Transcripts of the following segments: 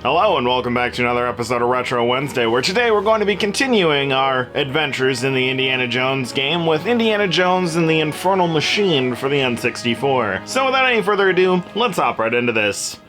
Hello and welcome back to another episode of Retro Wednesday, where today we're going to be continuing our adventures in the Indiana Jones game with Indiana Jones and the Infernal Machine for the N64. So without any further ado, let's hop right into this.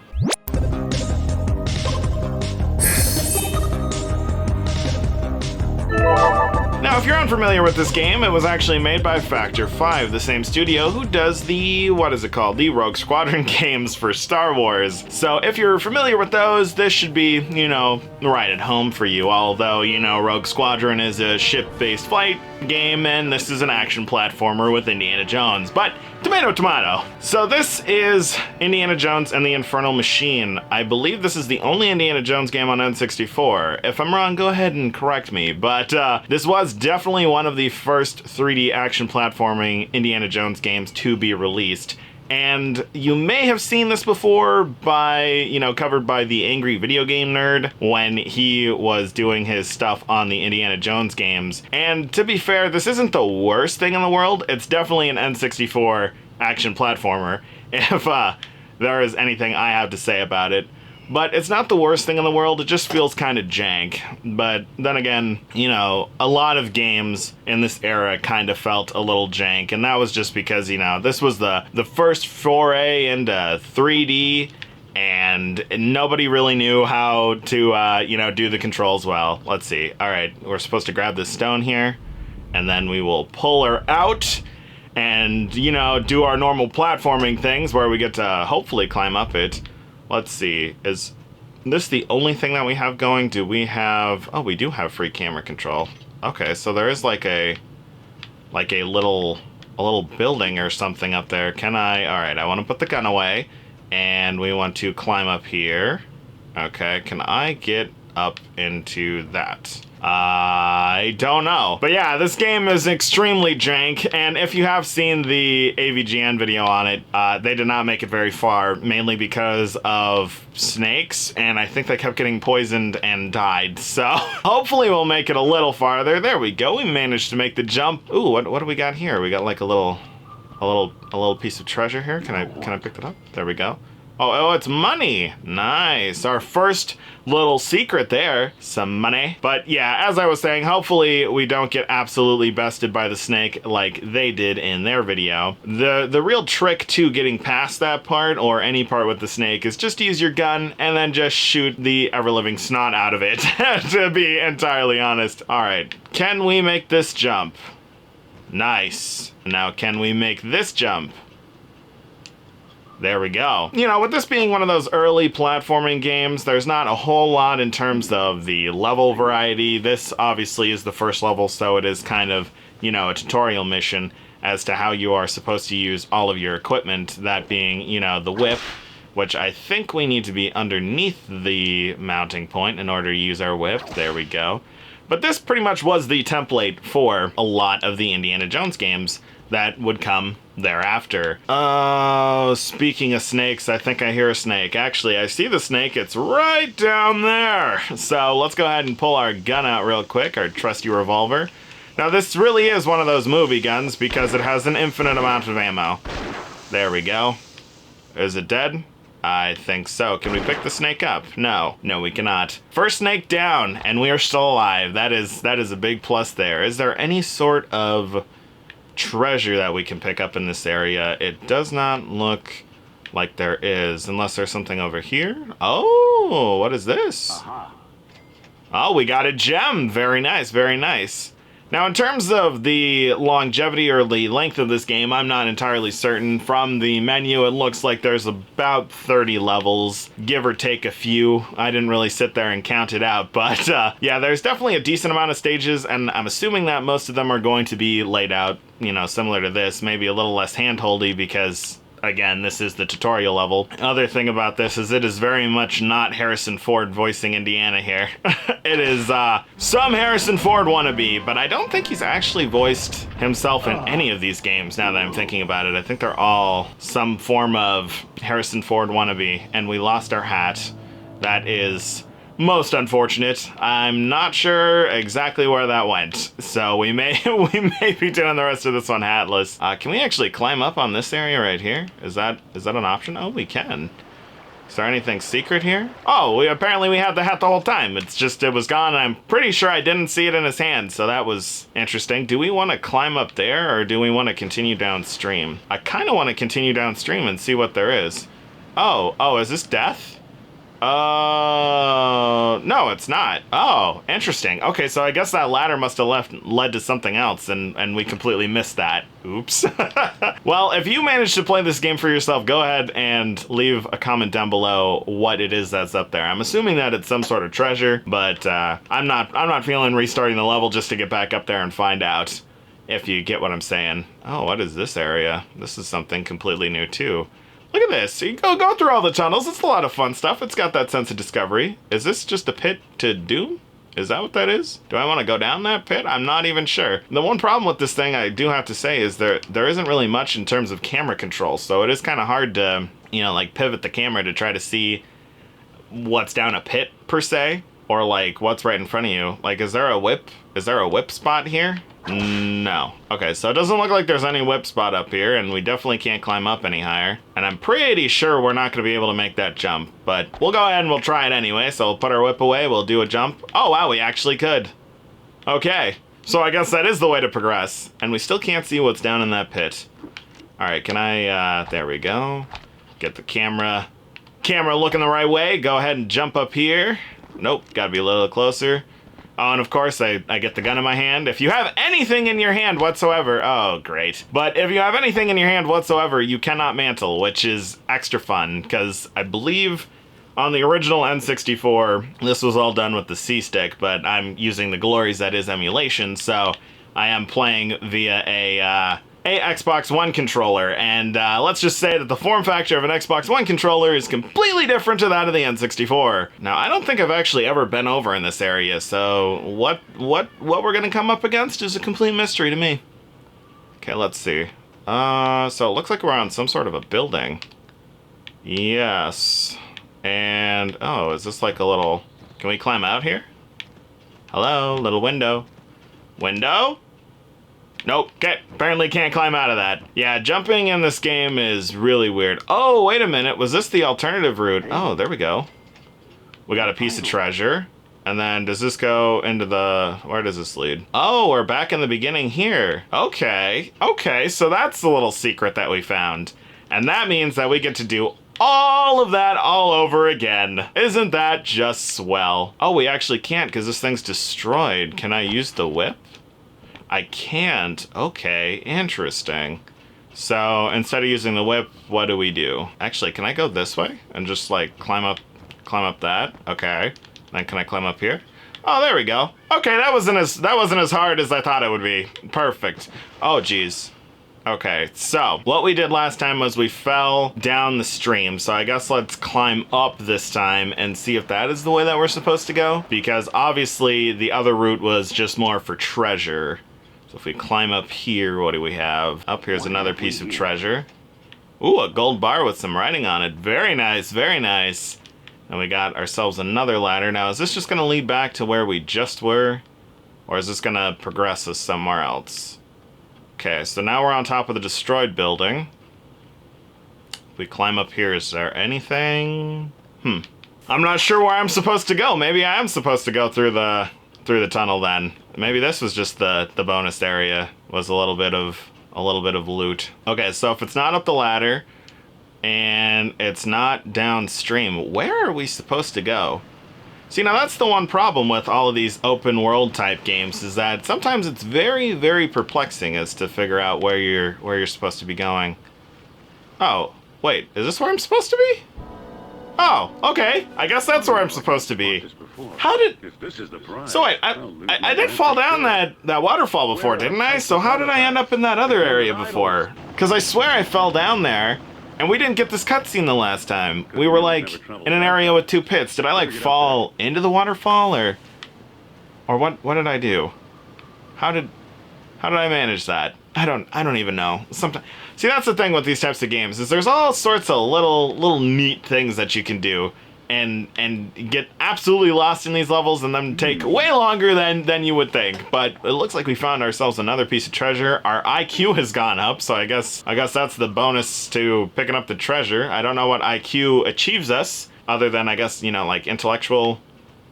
Now, if you're unfamiliar with this game, it was actually made by Factor 5, the same studio who does the, the Rogue Squadron games for Star Wars. So if you're familiar with those, this should be, right at home for you. Although, Rogue Squadron is a ship-based flight game, and this is an action platformer with Indiana Jones. But tomato, tomato. So this is Indiana Jones and the Infernal Machine. I believe this is the only Indiana Jones game on N64. If I'm wrong, go ahead and correct me. But this was definitely one of the first 3D action platforming Indiana Jones games to be released. And you may have seen this before by, covered by the Angry Video Game Nerd when he was doing his stuff on the Indiana Jones games. And to be fair, this isn't the worst thing in the world. It's definitely an N64 action platformer, if there is anything I have to say about it. But it's not the worst thing in the world, it just feels kind of jank. But then again, a lot of games in this era kind of felt a little jank, and that was just because, this was the first foray into 3D, and nobody really knew how to, do the controls well. Let's see. Alright, we're supposed to grab this stone here, and then we will pull her out, and, do our normal platforming things where we get to hopefully climb up it. Let's see, is this the only thing that we have going? Do we have... Oh, we do have free camera control. Okay, so there is like a little building or something up there. Can I... Alright, I want to put the gun away. And we want to climb up here. Okay, can I get up into that? I don't know. But yeah, this game is extremely jank, and if you have seen the AVGN video on it, they did not make it very far, mainly because of snakes, and I think they kept getting poisoned and died. So hopefully we'll make it a little farther. There we go. We managed to make the jump. Ooh, what do we got here? We got like a little piece of treasure here. Can I pick that up? There we go. Oh, it's money. Nice. Our first little secret there. Some money. But yeah, as I was saying, hopefully we don't get absolutely bested by the snake like they did in their video. The real trick to getting past that part, or any part with the snake, is just use your gun and then just shoot the ever-living snot out of it, to be entirely honest. Alright, can we make this jump? Nice. Now can we make this jump? There we go. With this being one of those early platforming games, there's not a whole lot in terms of the level variety. This obviously is the first level, so it is kind of, a tutorial mission as to how you are supposed to use all of your equipment, that being, the whip, which I think we need to be underneath the mounting point in order to use our whip. There we go. But this pretty much was the template for a lot of the Indiana Jones games that would come thereafter. Oh, speaking of snakes, I think I hear a snake. Actually, I see the snake. It's right down there. So let's go ahead and pull our gun out real quick, our trusty revolver. Now, this really is one of those movie guns because it has an infinite amount of ammo. There we go. Is it dead? I think so. Can we pick the snake up? No, we cannot. First snake down, and we are still alive. That is a big plus there. Is there any sort of treasure that we can pick up in this area? It does not look like there is, unless there's something over here. Oh, what is this? Oh, we got a gem. Very nice, very nice. Now, in terms of the longevity or the length of this game, I'm not entirely certain. From the menu, it looks like there's about 30 levels, give or take a few. I didn't really sit there and count it out, but yeah, there's definitely a decent amount of stages, and I'm assuming that most of them are going to be laid out, similar to this, maybe a little less hand-holdy because, again, this is the tutorial level. Other thing about this is it is very much not Harrison Ford voicing Indiana here. It is some Harrison Ford wannabe, but I don't think he's actually voiced himself in any of these games now that I'm thinking about it. I think they're all some form of Harrison Ford wannabe, and we lost our hat. That is most unfortunate. I'm not sure exactly where that went, so we may be doing the rest of this one hatless. Can we actually climb up on this area right here? Is that an option? Oh, we can. Is there anything secret here? Oh, apparently we had the hat the whole time. It's just, it was gone. I'm pretty sure I didn't see it in his hand, so that was interesting. Do we want to climb up there, or do we want to continue downstream? I kind of want to continue downstream and see what there is. Oh, is this death? No, it's not. Oh, interesting. Okay, so I guess that ladder must have led to something else, and we completely missed that. Oops. Well, if you managed to play this game for yourself, go ahead and leave a comment down below what it is that's up there. I'm assuming that it's some sort of treasure, but I'm not feeling restarting the level just to get back up there and find out, if you get what I'm saying. Oh, what is this area? This is something completely new too. Look at this. You go through all the tunnels. It's a lot of fun stuff. It's got that sense of discovery. Is this just a pit to doom? Is that what that is? Do I want to go down that pit? I'm not even sure. The one problem with this thing, I do have to say, is there isn't really much in terms of camera control. So it is kind of hard to, like pivot the camera to try to see what's down a pit per se, or like what's right in front of you. Like, is there a whip? Is there a whip spot here? No. Okay, so it doesn't look like there's any whip spot up here, and we definitely can't climb up any higher. And I'm pretty sure we're not going to be able to make that jump, but we'll go ahead and we'll try it anyway. So we'll put our whip away, we'll do a jump. Oh wow, we actually could. Okay, so I guess that is the way to progress. And we still can't see what's down in that pit. Alright, can I, there we go. Get the camera looking the right way. Go ahead and jump up here. Nope, gotta be a little closer. Oh, and of course, I get the gun in my hand. If you have anything in your hand whatsoever, oh, great. But if you have anything in your hand whatsoever, you cannot mantle, which is extra fun, because I believe on the original N64, this was all done with the C-Stick, but I'm using the glories that is emulation, so I am playing via a Xbox One controller, and let's just say that the form factor of an Xbox One controller is completely different to that of the N64. Now, I don't think I've actually ever been over in this area, so what we're gonna come up against is a complete mystery to me. Okay, let's see. So it looks like we're on some sort of a building. Yes. And, oh, is this like a little... Can we climb out here? Hello, little window. Window? Nope, okay, apparently can't climb out of that. Yeah, jumping in this game is really weird. Oh, wait a minute, was this the alternative route? Oh, there we go. We got a piece of treasure. And then does this go into the... Where does this lead? Oh, we're back in the beginning here. Okay, so that's the little secret that we found. And that means that we get to do all of that all over again. Isn't that just swell? Oh, we actually can't because this thing's destroyed. Can I use the whip? I can't. Okay, interesting. So instead of using the whip, what do we do? Actually, can I go this way and just like climb up that? Okay. Then can I climb up here? Oh, there we go. Okay, that wasn't as hard as I thought it would be. Perfect. Oh, geez. Okay, so what we did last time was we fell down the stream, so I guess let's climb up this time and see if that is the way that we're supposed to go, because obviously the other route was just more for treasure. So if we climb up here, what do we have? Up here's another piece of treasure. Ooh, a gold bar with some writing on it. Very nice, very nice. And we got ourselves another ladder. Now, is this just going to lead back to where we just were? Or is this going to progress us somewhere else? Okay, so now we're on top of the destroyed building. If we climb up here, is there anything? I'm not sure where I'm supposed to go. Maybe I am supposed to go through the tunnel then. Maybe this was just the bonus area, was a little bit of loot. Okay, so if it's not up the ladder and it's not downstream, where are we supposed to go? See, now that's the one problem with all of these open world type games, is that sometimes it's very, very perplexing as to figure out where you're supposed to be going. Oh, wait, is this where I'm supposed to be? Oh, okay, I guess that's where I'm supposed to be. How did... So wait, I did fall down that waterfall before, didn't I? So how did I end up in that other area before? Because I swear I fell down there, and we didn't get this cutscene the last time. We were like in an area with two pits. Did I like fall into the waterfall, or what did I do? How did I manage that? I don't even know. Sometimes, see, that's the thing with these types of games, is there's all sorts of little neat things that you can do and get absolutely lost in these levels and then take way longer than you would think. But it looks like we found ourselves another piece of treasure. Our IQ has gone up, so I guess that's the bonus to picking up the treasure. I don't know what IQ achieves us, other than, I guess, you know, like intellectual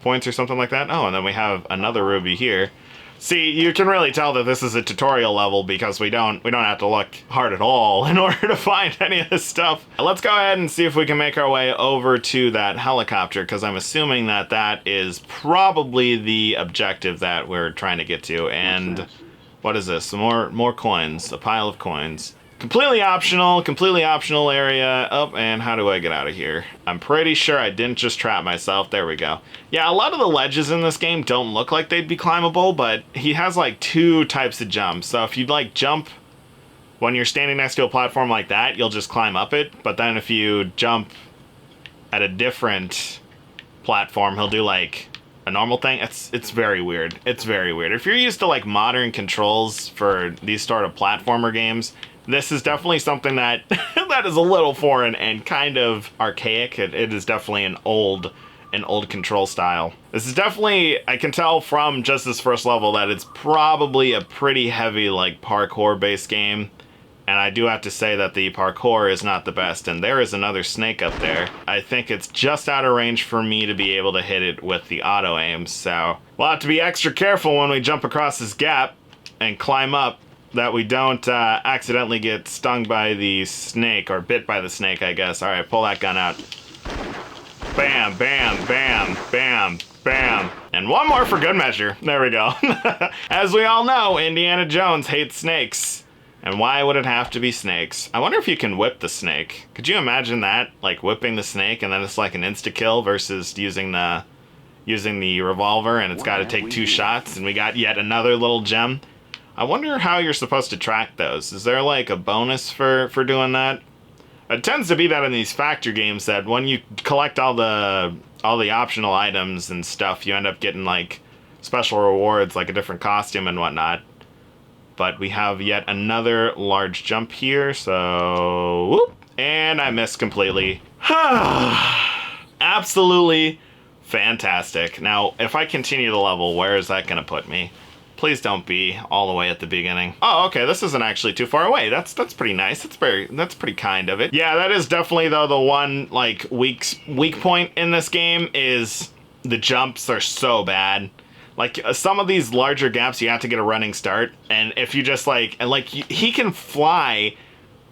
points or something like that. Oh, and then we have another ruby here. See, you can really tell that this is a tutorial level because we don't have to look hard at all in order to find any of this stuff. Let's go ahead and see if we can make our way over to that helicopter, because I'm assuming that that is probably the objective that we're trying to get to. And what is this? Some more coins, a pile of coins. Completely optional area. Oh, and how do I get out of here? I'm pretty sure I didn't just trap myself. There we go. Yeah, a lot of the ledges in this game don't look like they'd be climbable, but he has like 2 types of jumps. So if you like jump when you're standing next to a platform like that, you'll just climb up it. But then if you jump at a different platform, he'll do like a normal thing. It's very weird. It's very weird. If you're used to like modern controls for these sort of platformer games, this is definitely something that that is a little foreign and kind of archaic. It is definitely an old control style. This is definitely, I can tell from just this first level that it's probably a pretty heavy like parkour based game. And I do have to say that the parkour is not the best. And there is another snake up there. I think it's just out of range for me to be able to hit it with the auto aim. So we'll have to be extra careful when we jump across this gap and climb up, that we don't accidentally get stung by the snake, or bit by the snake, I guess. All right, pull that gun out. Bam, bam, bam, bam, bam. And one more for good measure. There we go. As we all know, Indiana Jones hates snakes. And why would it have to be snakes? I wonder if you can whip the snake. Could you imagine that? Like whipping the snake and then it's like an insta-kill versus using the revolver and it's got to take 2 shots, and we got yet another little gem. I wonder how you're supposed to track those. Is there like a bonus for doing that? It tends to be that in these factor games that when you collect all the optional items and stuff, you end up getting like special rewards, like a different costume and whatnot. But we have yet another large jump here, so whoop, and I missed completely. Absolutely fantastic. Now, if I continue the level, where is that gonna put me? Please don't be all the way at the beginning. Oh, okay, this isn't actually too far away. That's pretty nice. That's pretty kind of it. Yeah, that is definitely, though, the one like weak point in this game is the jumps are so bad. Like some of these larger gaps, you have to get a running start, and if you just he can fly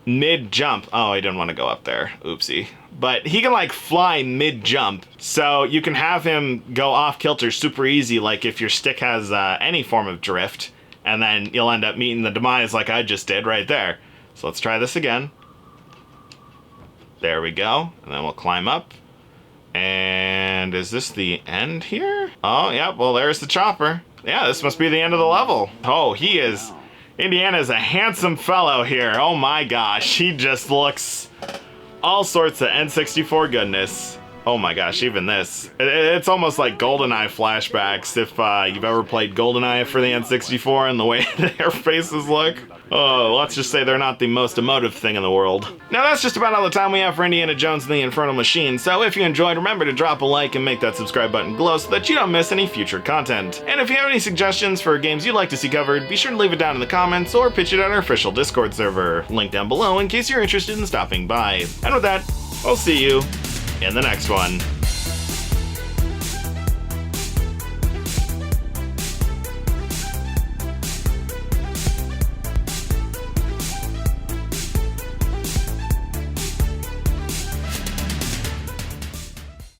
mid-jump. Oh, I didn't want to go up there. Oopsie. But he can like fly mid-jump, so you can have him go off kilter super easy, like if your stick has any form of drift, and then you'll end up meeting the demise like I just did right there. So let's try this again. There we go, and then we'll climb up. And is this the end here? Oh, yeah, well, there's the chopper. Yeah, this must be the end of the level. Oh, he is... Indiana's a handsome fellow here. Oh my gosh, he just looks all sorts of N64 goodness. Oh my gosh, even this. It's almost like GoldenEye flashbacks if you've ever played GoldenEye for the N64 and the way their faces look. Oh, let's just say they're not the most emotive thing in the world. Now that's just about all the time we have for Indiana Jones and the Infernal Machine, so if you enjoyed, remember to drop a like and make that subscribe button glow so that you don't miss any future content. And if you have any suggestions for games you'd like to see covered, be sure to leave it down in the comments or pitch it at our official Discord server. Link down below in case you're interested in stopping by. And with that, I'll see you in the next one.